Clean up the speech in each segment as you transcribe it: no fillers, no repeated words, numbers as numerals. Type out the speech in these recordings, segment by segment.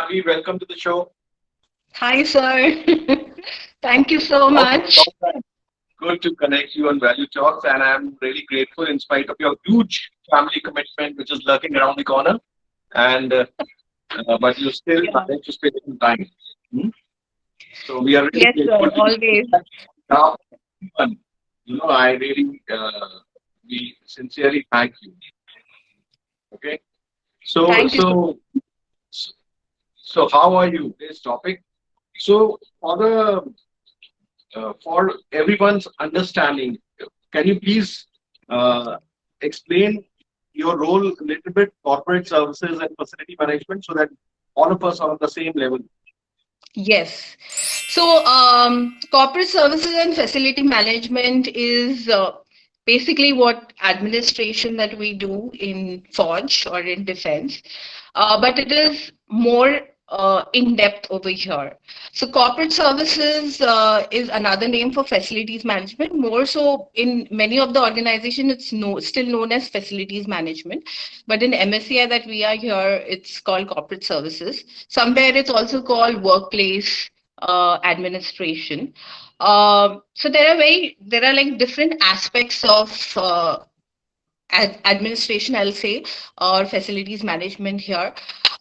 Madhavi. Welcome to the show. Hi, sir. Thank you so Long, long much. time. Good to connect you on Value Talks, and I'm really grateful in spite of your huge family commitment, which is lurking around the corner, and but you still Yeah. manage to spend some time. Hmm? So we are really Yes, sir. grateful to you. Always. Now, I really we sincerely thank you. Okay, so Thank you so so so how are you? This topic. So for everyone's understanding, can you please uh, explain your role a little bit, corporate services and facility management, so that all of us are on the same level? Yes. So, corporate services and facility management is basically what administration that we do in Forge or in defense, but it is more in depth over here. So, corporate services is another name for facilities management. More so, in many of the organization, it's still known as facilities management, but in MSCI that we are here, it's called corporate services. Somewhere it's also called workplace administration. So there are like different aspects of administration, I'll say, or facilities management here.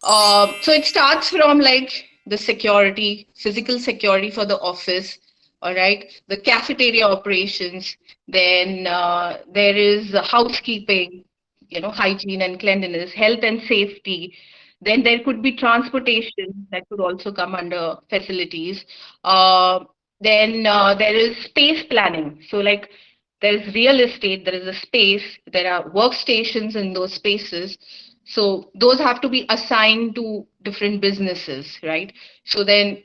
So it starts from like the security, physical security for the office, all right, the cafeteria operations, then there is housekeeping, hygiene and cleanliness, health and safety. Then there could be transportation that could also come under facilities. Uh, then there is space planning. So like there is real estate, there is a space, there are workstations in those spaces. So those have to be assigned to different businesses, right? So then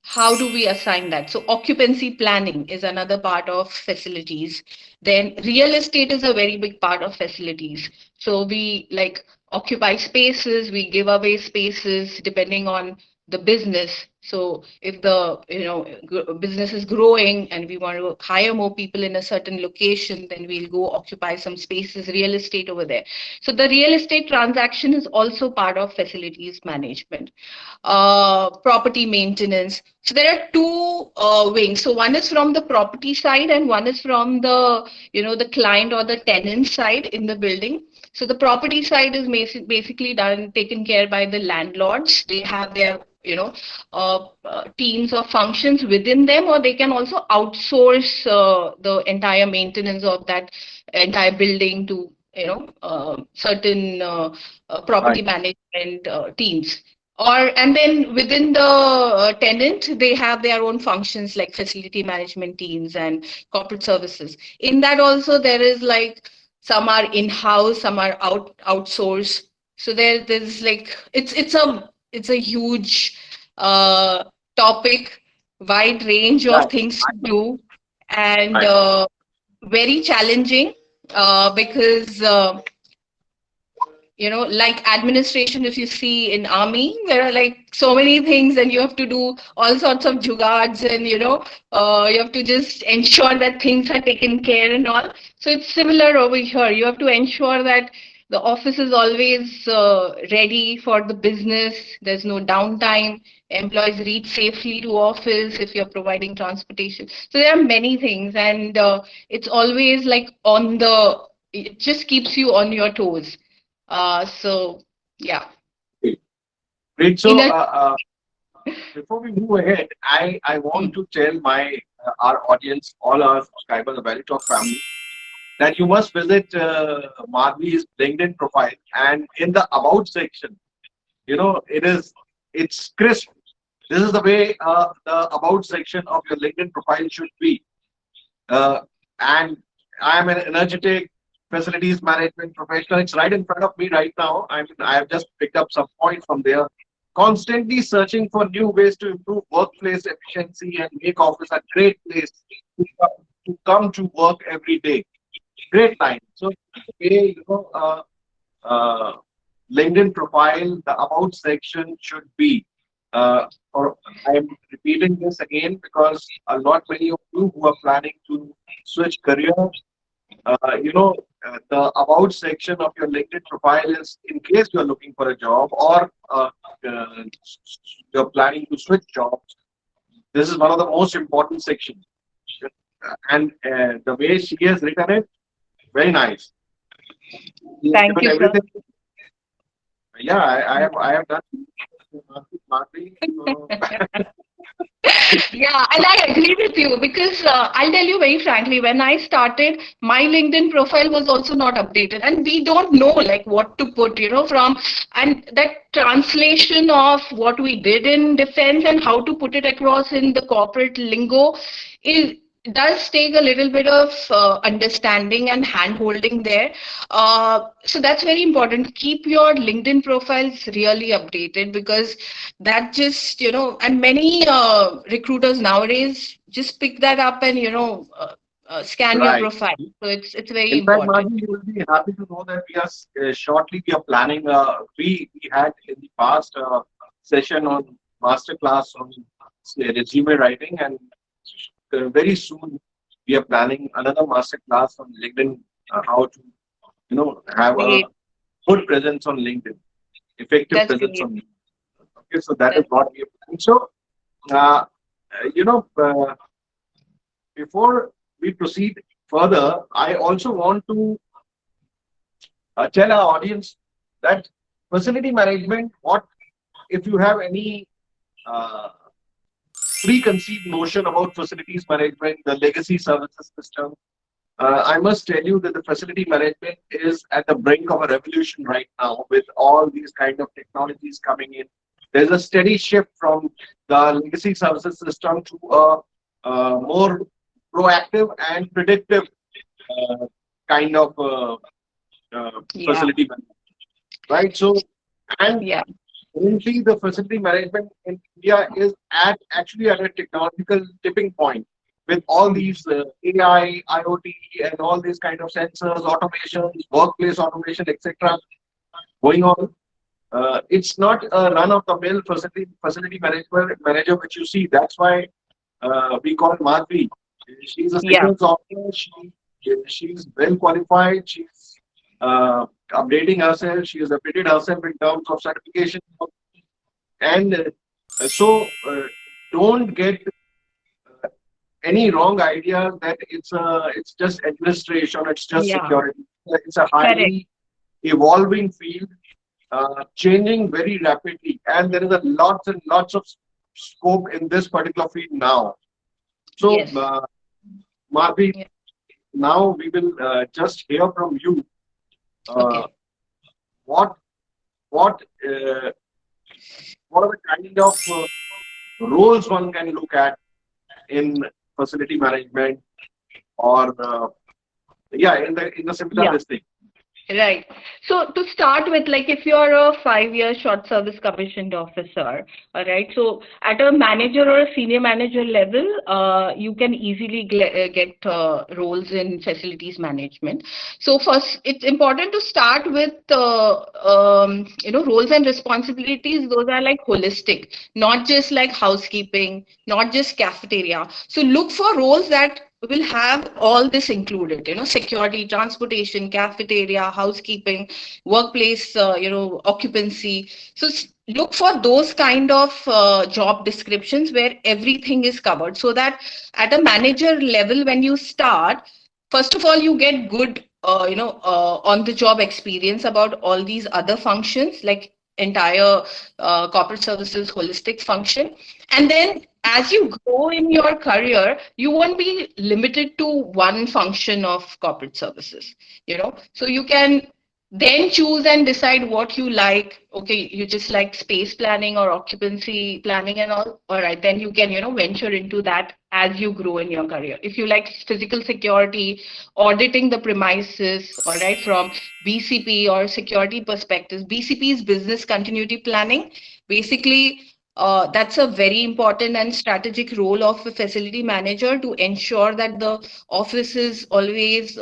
how do we assign that? So occupancy planning is another part of facilities. Then real estate is a very big part of facilities. So we like occupy spaces, we give away spaces depending on the business. So if the business is growing and we want to hire more people in a certain location, then we'll go occupy some spaces, real estate over there. So the real estate transaction is also part of facilities management. Property maintenance. So there are two wings. So one is from the property side and one is from the the client or the tenant side in the building. So the property side is basically done taken care by the landlords. They have their teams of functions within them, or they can also outsource the entire maintenance of that entire building to certain property Right. management teams. And then within the tenant, they have their own functions like facility management teams and corporate services. In that also there is like some are in-house, some are outsourced. So there's like it's a huge uh, topic, wide range Yeah. of things to do, and Right. very challenging because like administration, if you see in army, there are like so many things and you have to do all sorts of jugards, and you have to just ensure that things are taken care and all. So it's similar over here. You have to ensure that the office is always ready for the business. There's no downtime. Employees reach safely to office if you're providing transportation. So there are many things, and it's always like it just keeps you on your toes. So yeah, Great. Great. in So a before we move ahead, I want mm, to tell my our audience, all our subscribers, the Value Talk family, that you must visit Madhavi's LinkedIn profile, and in the About section, it's crisp. This is the way the About section of your LinkedIn profile should be. Uh, and I am an energetic facilities management professional. It's right in front of me right now. I mean, I have just picked up some points from there. Constantly searching for new ways to improve workplace efficiency and make office a great place to come to work every day. Great line. So, a uh, LinkedIn profile, the about section should be. Or I am repeating this again because a lot many of you who are planning to switch career, the about section of your LinkedIn profile is in case you're looking for a job or uh, you're planning to switch jobs. This is one of the most important sections. And the way she has written it, very nice. She has Thank given you, sir. everything. Yeah, I have done Madhavi, so Yeah, and I agree with you because I'll tell you very frankly, when I started, my LinkedIn profile was also not updated, and we don't know like what to put, from and that translation of what we did in defense and how to put it across in the corporate lingo is does take a little bit of understanding and hand holding there. So that's very important. Keep your LinkedIn profiles really updated because that just and many recruiters nowadays just pick that up and scan your right. profile, so it's very In fact, important. Madhavi, you will be happy to know that shortly we are planning. We had in the past session on master class on resume writing, and very soon we are planning another master class on LinkedIn, how to have a Great. good presence on LinkedIn, effective That's presence great. on LinkedIn. Okay, so that is That's what we are planning. So, uh, you know, uh, before we proceed further, I also want to tell our audience that facility management, what if you have any uh, preconceived notion about facilities management, the legacy services system, I must tell you that the facility management is at the brink of a revolution right now with all these kind of technologies coming in. There's a steady shift from the legacy services system to a more proactive and predictive uh, kind of yeah, facility management, right? So, and yeah, currently, the facility management in India is actually at a technological tipping point with all these AI, IoT, and all these kind of sensors, automations, workplace automation, etc. going on. It's not a run-of-the-mill facility management manager which you see. That's why we call Madhavi. She's a yeah, signals officer. She's well qualified. She's updating herself. She has updated herself in terms of certification and so don't get any wrong idea that it's just administration, it's just yeah, security. It's a correct. highly evolving field, changing very rapidly, and there is a lots and lots of scope in this particular field now. So, Yes. Madhavi, Yeah. now we will just hear from you. Uh, Okay. what what uh, what are the kind of roles one can look at in facility management or yeah, in the similar Yeah. this thing. Right. So to start with, like if you're a 5-year short service commissioned officer, all right. So at a manager or a senior manager level, you can easily get roles in facilities management. So first, it's important to start with roles and responsibilities. Those are like holistic, not just like housekeeping, not just cafeteria. So look for roles that will have all this included, security, transportation, cafeteria, housekeeping, workplace, occupancy. So look for those kind of job descriptions where everything is covered, so that at a manager level, when you start, first of all, you get good on the job experience about all these other functions, like entire corporate services holistic function. And then as you grow in your career, you won't be limited to one function of corporate services, so you can then choose and decide what you like. Okay, you just like space planning or occupancy planning and all right, then you can venture into that as you grow in your career. If you like physical security, auditing the premises, all right, from BCP or security perspectives. BCP is business continuity planning. Basically, that's a very important and strategic role of a facility manager to ensure that the office is always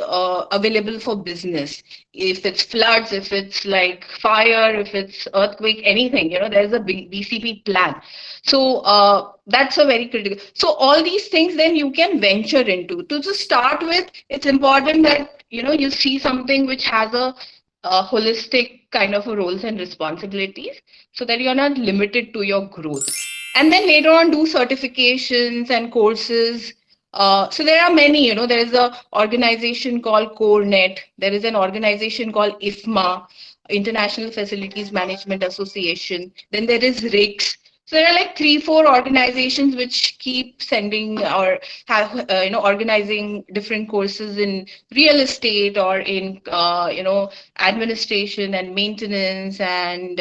available for business. If it's floods, if it's like fire, if it's earthquake, anything, there's a BCP plan. So that's a very critical. So all these things then you can venture into. To just start with, it's important that you see something which has a holistic kind of a roles and responsibilities, so that you're not limited to your growth. And then later on do certifications and courses. So there are many, there is a organization called CoreNet, there is an organization called IFMA, International Facilities Management Association, then there is RICS. So there are like three, four organizations which keep sending or have, organizing different courses in real estate or in, administration and maintenance and,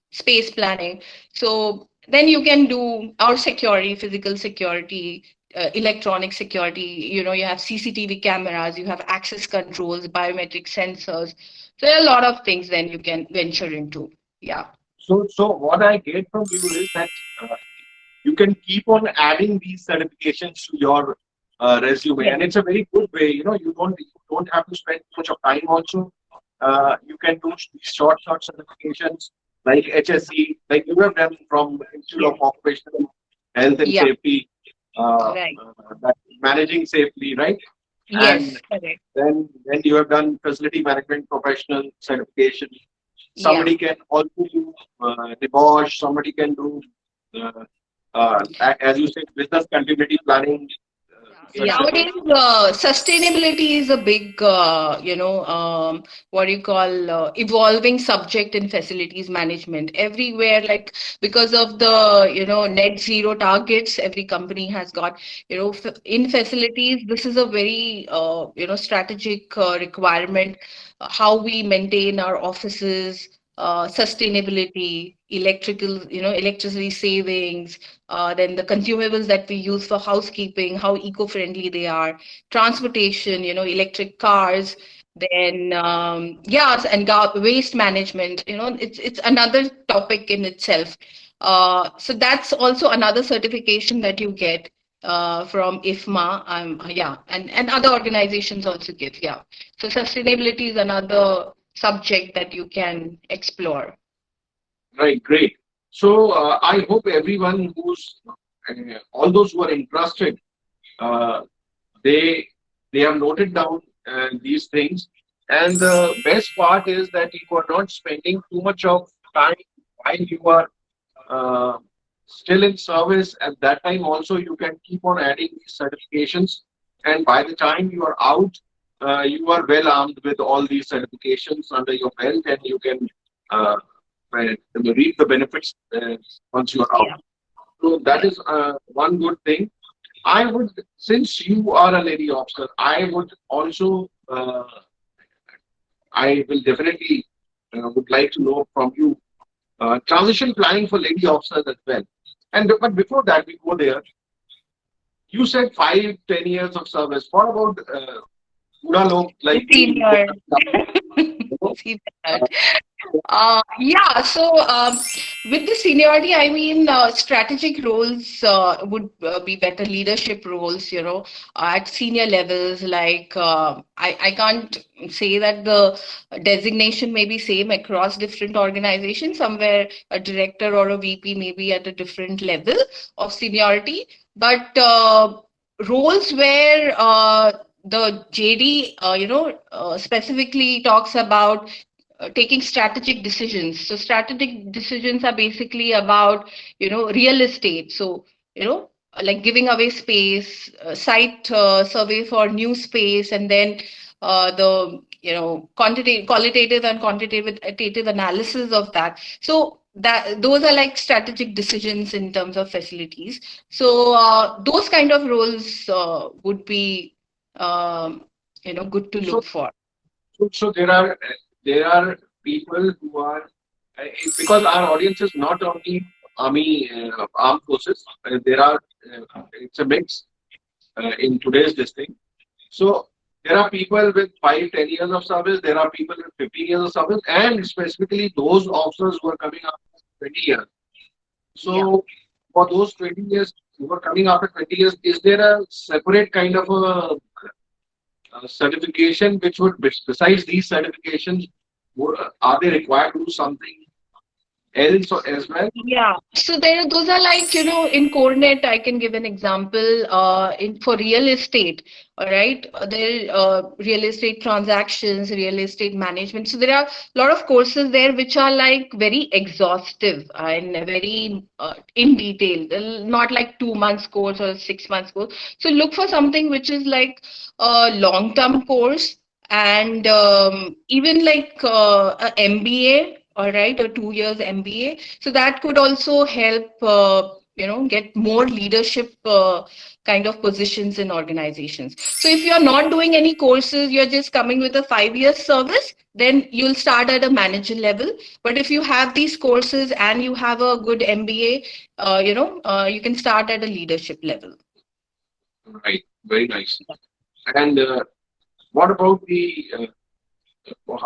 space planning. So then you can do our security, physical security, electronic security. You have CCTV cameras, you have access controls, biometric sensors. So there are a lot of things then you can venture into. Yeah. So what I get from you is that uh, you can keep on adding these certifications to your resume, Yes. and it's a very good way. You don't have to spend much of time. Also, you can do these short certifications like HSE, like you have done from Institute Yes. of Occupational Health and Yeah. Safety, Right. that managing safely, right? And Yes. Correct. then you have done facility management professional certification. Yeah. Somebody can also do debosh. Somebody can do, as you said, business continuity planning Nowadays, certification. sustainability is a big, what do you call, evolving subject in facilities management. Everywhere, like because of the, net zero targets, every company has got, in facilities, this is a very, strategic requirement. How we maintain our offices, sustainability, electricity savings, then the consumables that we use for housekeeping, how eco-friendly they are, transportation, electric cars, then yes, and waste management. It's another topic in itself. So that's also another certification that you get from IFMA. Yeah, and other organizations also give. Yeah, so sustainability is another subject that you can explore. Right, great. So I hope everyone all those who are interested, uh, they they have noted down these things. And the best part is that you are not spending too much of time while you are uh, still in service. At that time, also you can keep on adding these certifications, and by the time you are out, you are well armed with all these certifications under your belt, and you can uh, reap the benefits once you are out. Yeah, So that yeah, is one good thing. I would, since you are a lady officer, I would also, I will definitely would like to know from you transition planning for lady officers as well. And but before that, we go there. You said 5, 10 years of service. What about Buddha log like me who senior. know, Senior. uh, Yeah, so with the seniority, I mean, strategic roles would be better leadership roles, at senior levels. Like, I can't say that the designation may be same across different organizations. Somewhere a director or a VP may be at a different level of seniority, but roles where the JD, specifically talks about taking strategic decisions. So strategic decisions are basically about, real estate. So, like giving away space, site survey for new space, and then the, qualitative and quantitative analysis of that. So that those are like strategic decisions in terms of facilities. So those kind of roles would be, good to so, look for. so there are people who are because our audience is not only army armed forces. There are it's a mix in today's listing. So there are people with 5, 10 years of service. There are people with 15 years of service, and specifically those officers who are coming after 20 years. Yeah. So for those 20 years who are coming after 20 years, is there a separate kind of a certification which would, besides these certifications, are they required to do something else as well? Yeah, so there those are like, in CoreNet, I can give an example. In for real estate, all right, there real estate transactions, real estate management. So there are a lot of courses there which are like very exhaustive and very in detail, not like 2 months course or 6 months course. So look for something which is like a long-term course, and even like a MBA, all right, or 2 years MBA. So that could also help, get more leadership kind of positions in organizations. So if you're not doing any courses, you're just coming with a 5 year service, then you'll start at a manager level. But if you have these courses and you have a good MBA, you can start at a leadership level. Right. Very nice. And what about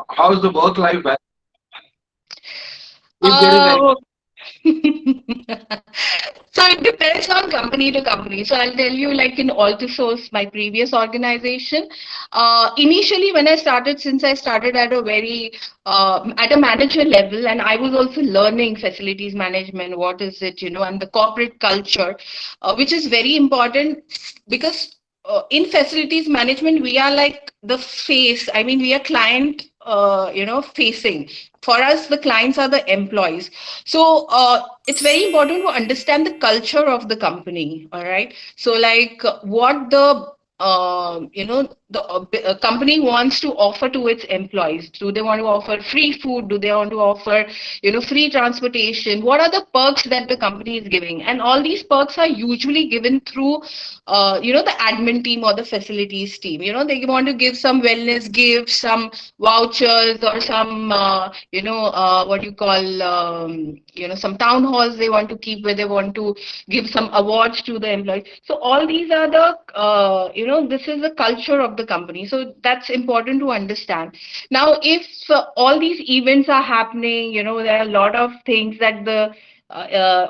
how's the work-life balance? If there is any. Uh, So it depends on company to company. So I'll tell you, like in Altisource, my previous organization, initially when I started, since I started at a very at a manager level, and I was also learning facilities management, what is it, and the corporate culture, which is very important because in facilities management, we are like the face. I mean, we are client, facing. For us, the clients are the employees. So it's very important to understand the culture of the company. All right. So like what the company wants to offer to its employees. Do they want to offer free food? Do they want to offer free transportation? What are the perks that the company is giving? And all these perks are usually given through the admin team or the facilities team. They want to give some wellness gifts, some vouchers, or some what you call some town halls they want to keep, where they want to give some awards to the employees. So all these are the this is the culture of the company, so that's important to understand. Now if all these events are happening, there are a lot of things that the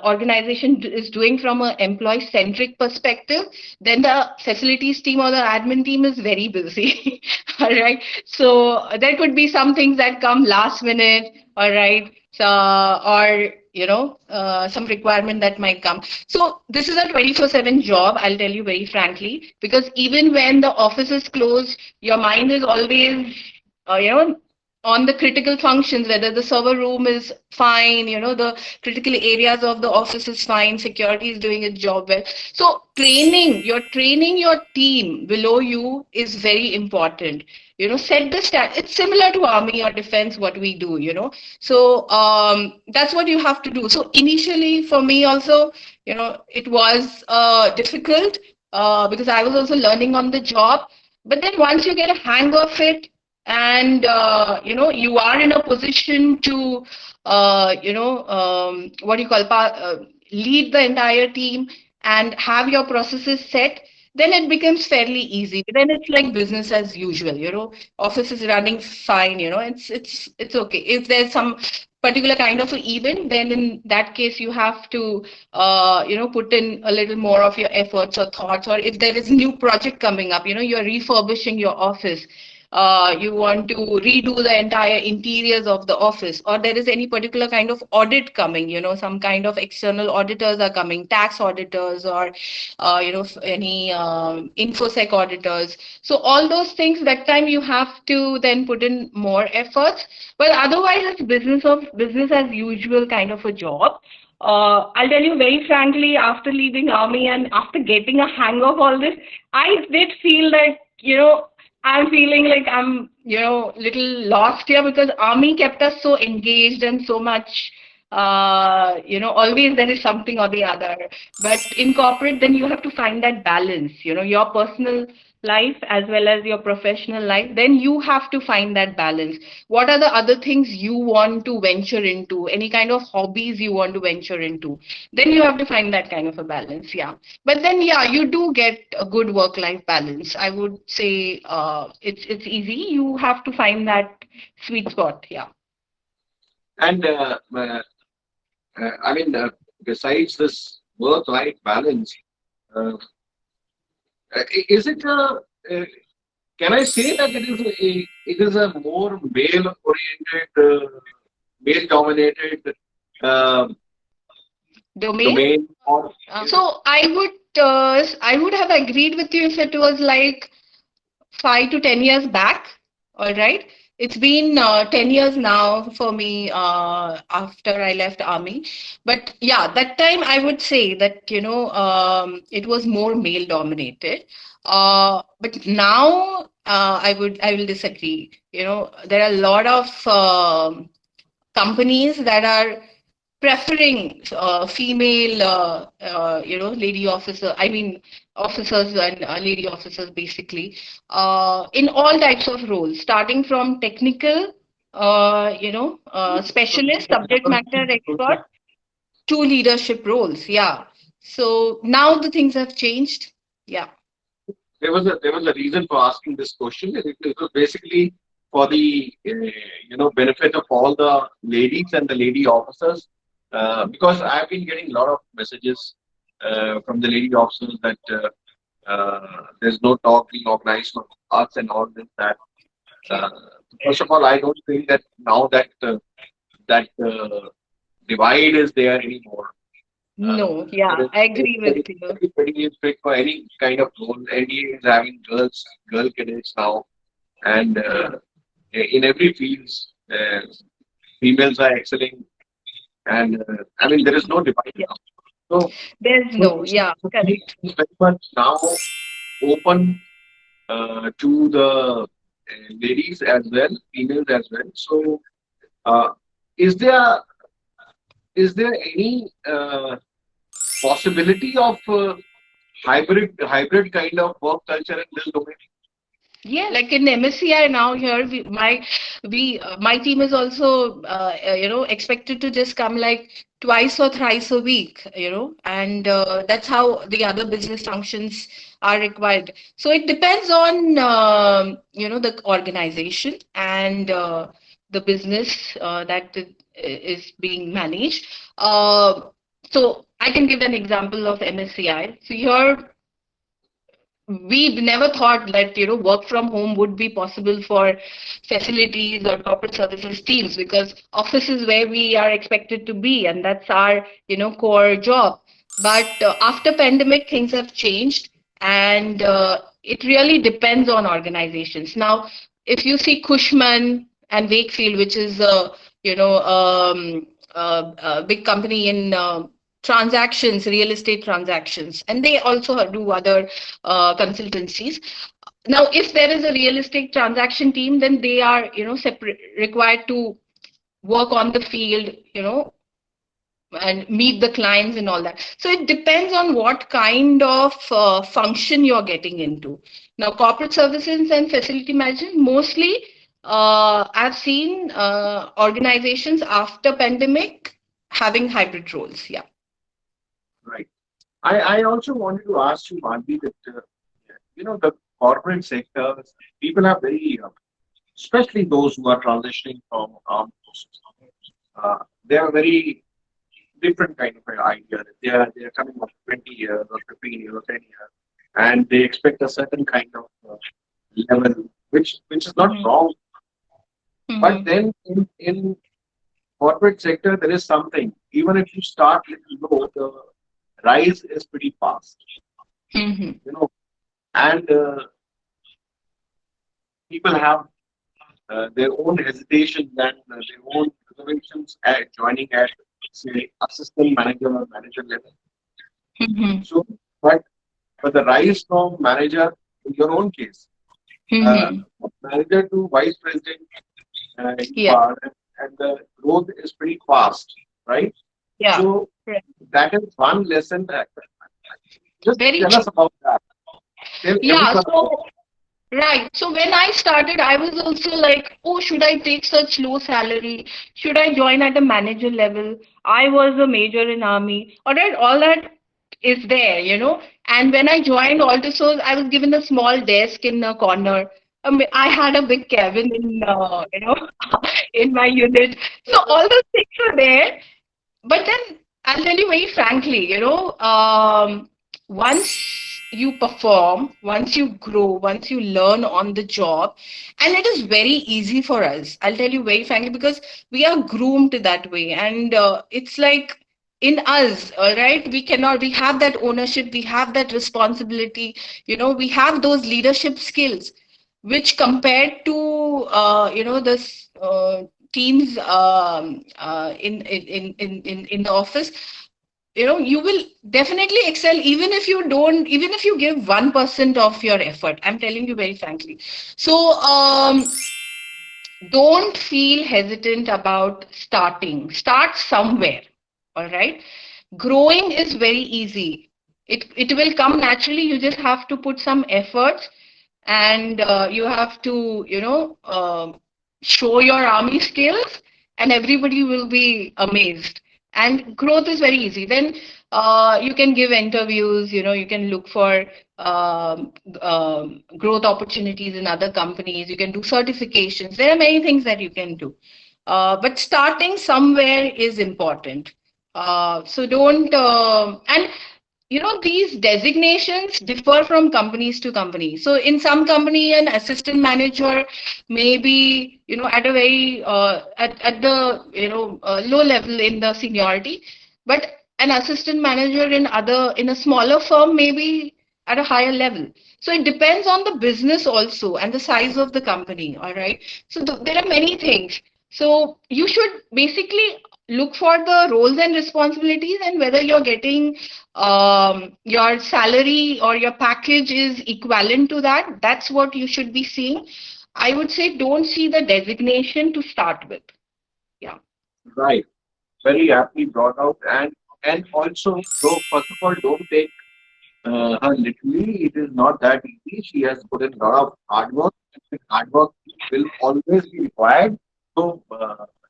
organization is doing from an employee centric perspective, then the facilities team or the admin team is very busy. All right. So there could be some things that come last minute. All right. So, or some requirement that might come. So this is a 24/7 job, I'll tell you very frankly, because even when the office is closed, your mind is always on the critical functions, whether the server room is fine, the critical areas of the office is fine, security is doing its job well. So training your team below you is very important. Set the it's similar to army or defense, what we do. So that's what you have to do. So initially for me also, it was difficult because I was also learning on the job. But then once you get a hang of it, and you are in a position to what do you call lead the entire team and have your processes set, then it becomes fairly easy. Then it's like business as usual. Office is running fine. It's okay. If there's some particular kind of an event, then in that case you have to put in a little more of your efforts or thoughts. Or if there is a new project coming up, you're refurbishing your office, you want to redo the entire interiors of the office, or there is any particular kind of audit coming, some kind of external auditors are coming, tax auditors, or any infosec auditors. So all those things, that time you have to then put in more efforts. But otherwise it's business as usual kind of a job. I'll tell you very frankly, after leaving army and after getting a hang of all this, I did feel that, I'm feeling like I'm, little lost here, because army kept us so engaged and so much, always there is something or the other. But in corporate, then you have to find that balance, your personal life as well as your professional life. Then you have to find that balance. What are the other things you want to venture into? Any kind of hobbies you want to venture into? Then you have to find that kind of a balance. Yeah. But then, yeah, you do get a good work-life balance. I would say it's easy. You have to find that sweet spot. Yeah. And I mean, besides this work-life balance, uh, is it can I say that it is a more male-oriented, male-dominated uh, Domain. domain or So I would have agreed with you if it was like 5 to 10 years back. All right. It's been 10 years now for me after I left army. But yeah, that time I would say that, it was more male dominated. But now I will disagree. There are a lot of companies that are preferring female, lady officer. I mean, officers and lady officers basically in all types of roles, starting from technical, specialist, subject matter expert to leadership roles. Yeah. So now the things have changed. Yeah. there was a reason for asking this question. It was basically for the benefit of all the ladies and the lady officers, because I've been getting a lot of messages from the lady officers that there's no talk being organized for us and all this that. Uh, First of all, I don't think that now that divide is there anymore. Uh, No. Yeah. there is I agree with you. everybody is fit for any kind of role. NDA is having girl cadets now, and in every field, uh, females are excelling, and I mean there is no divide Yeah. now. So, There's so, no. so Yeah. so field Correct. is very much now open to the ladies as well, females as well. So, uh, is there any possibility of hybrid kind of work culture in this domain? Yeah, like in MSCI now here, my team is also expected to just come like twice or thrice a week, and that's how the other business functions are required. So it depends on the organization and the business is being managed. So I can give an example of MSCI. So here we never thought that work from home would be possible for facilities or corporate services teams, because office is where we are expected to be and that's our core job. But after pandemic things have changed, and it really depends on organizations. Now if you see Cushman and Wakefield, which is a big company in transactions, real estate transactions, and they also do other consultancies. Now, if there is a real estate transaction team, then they are, separate, required to work on the field, and meet the clients and all that. So it depends on what kind of function you're getting into. Now, corporate services and facility management, mostly I've seen organizations after pandemic having hybrid roles. Yeah. Right. I also wanted to ask you, Madhavi, that the corporate sector, people are very, especially those who are transitioning from armed forces. They have a very different kind of an idea. They are coming up 20 years or 15 years or 10 years, and they expect a certain kind of level, which is not Mm-hmm. wrong. But Mm-hmm. then in corporate sector, there is something. Even if you start little low, the rise is pretty fast. Mm-hmm. You know, and people have their own hesitations and their own reservations at joining at say assistant manager or manager level. Mm-hmm. So, but the rise from manager in your own case, uh, Mm-hmm. manager to vice president, you Yeah. are, and the growth is pretty fast, right? Yeah. So Right. that is one lesson that just Very tell true. us about that. Tell Yeah. everyone about. So right. So when I started, I was also like, oh, should I take such low salary? Should I join at a manager level? I was a major in army. All that is there, And when I joined Altusos, I was given a small desk in a corner. I had a big cabin in, in my unit. So all those things were there. But then I'll tell you very frankly, once you perform, once you grow, once you learn on the job, and it is very easy for us. I'll tell you very frankly, because we are groomed that way, and it's like in us, all right. We cannot. We have that ownership. We have that responsibility. We have those leadership skills, which compared to this teams in the office, you will definitely excel, even if you give 1% of your effort. I'm telling you very frankly. So don't feel hesitant about starting. Start somewhere. All right. Growing is very easy. It will come naturally. You just have to put some effort, and you have to show your army skills, and everybody will be amazed. And growth is very easy. Then you can give interviews. You can look for growth opportunities in other companies. You can do certifications. There are many things that you can do, but starting somewhere is important. So don't and these designations differ from companies to companies. So in some company, an assistant manager may be at a very at the low level in the seniority, but an assistant manager in a smaller firm may be at a higher level. So it depends on the business also, and the size of the company. All right. So there are many things. So you should basically look for the roles and responsibilities, and whether you're getting your salary or your package is equivalent to that. That's what you should be seeing. I would say don't see the designation to start with. Yeah. Right. Very aptly brought out. And also, so first of all, don't take her literally. It is not that easy. She has put in a lot of hard work. And hard work will always be required. So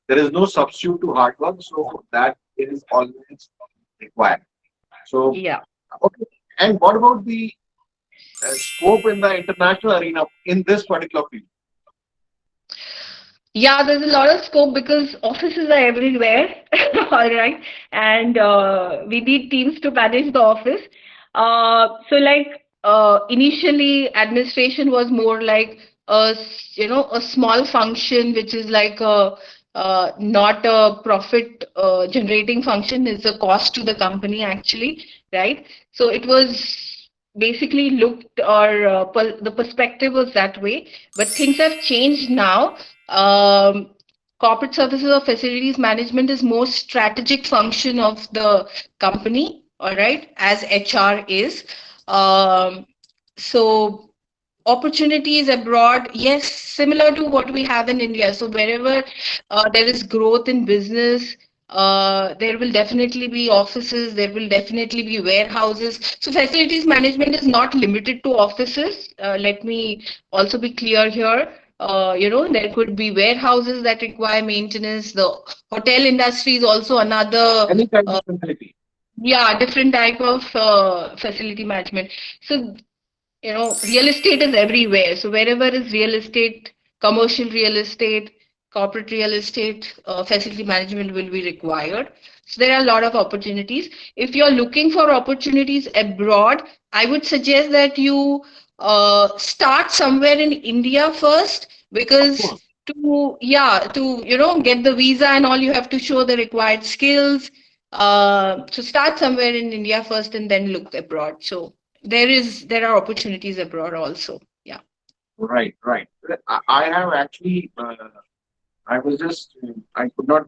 there is no substitute to hard work. So that is always required. So Yeah. okay. And what about the scope in the international arena in this particular field? Yeah, there's a lot of scope because offices are everywhere. All right. And we need teams to manage the office. Initially, administration was more like a small function, which is like a not a profit generating function, is a cost to the company actually, right? So it was basically looked, or the perspective was that way, but things have changed now. Corporate services or facilities management is more strategic function of the company, all right, as HR is. um, so opportunities abroad, yes, similar to what we have in India. So wherever there is growth in business, there will definitely be offices, there will definitely be warehouses. So facilities management is not limited to offices. Let me also be clear here. There could be warehouses that require maintenance. The hotel industry is also another Any kind of facility. yeah, different type of facility management. So real estate is everywhere. So wherever is real estate, commercial real estate, corporate real estate, facility management will be required. So there are a lot of opportunities. If you're looking for opportunities abroad, I would suggest that you start somewhere in India first, Of because course. to get the visa and all, you have to show the required skills. So start somewhere in India first and then look abroad. So there are opportunities abroad also. Yeah. Right, right. I have actually, I was just, I could not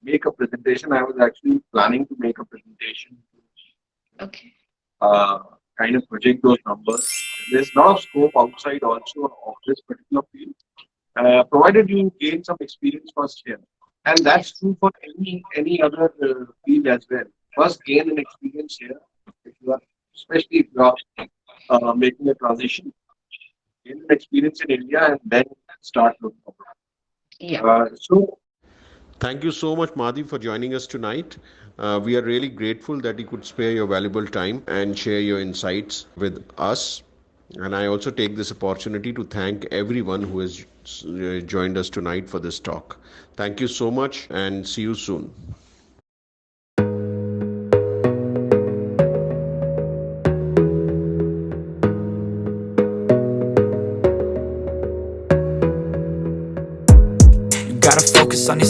make a presentation. I was actually planning to make a presentation Okay. uh, kind of project those numbers. There's a lot of scope outside also of this particular field, provided you gain some experience first here. And that's Yes. true for any other field as well. First, gain an experience here, if you are, especially if you are making a transition, gain an experience in India, and then start looking abroad. Yeah. So Thank you so much, Madhi, for joining us tonight. We are really grateful that you could spare your valuable time and share your insights with us. And I also take this opportunity to thank everyone who has joined us tonight for this talk. Thank you so much and see you soon. on his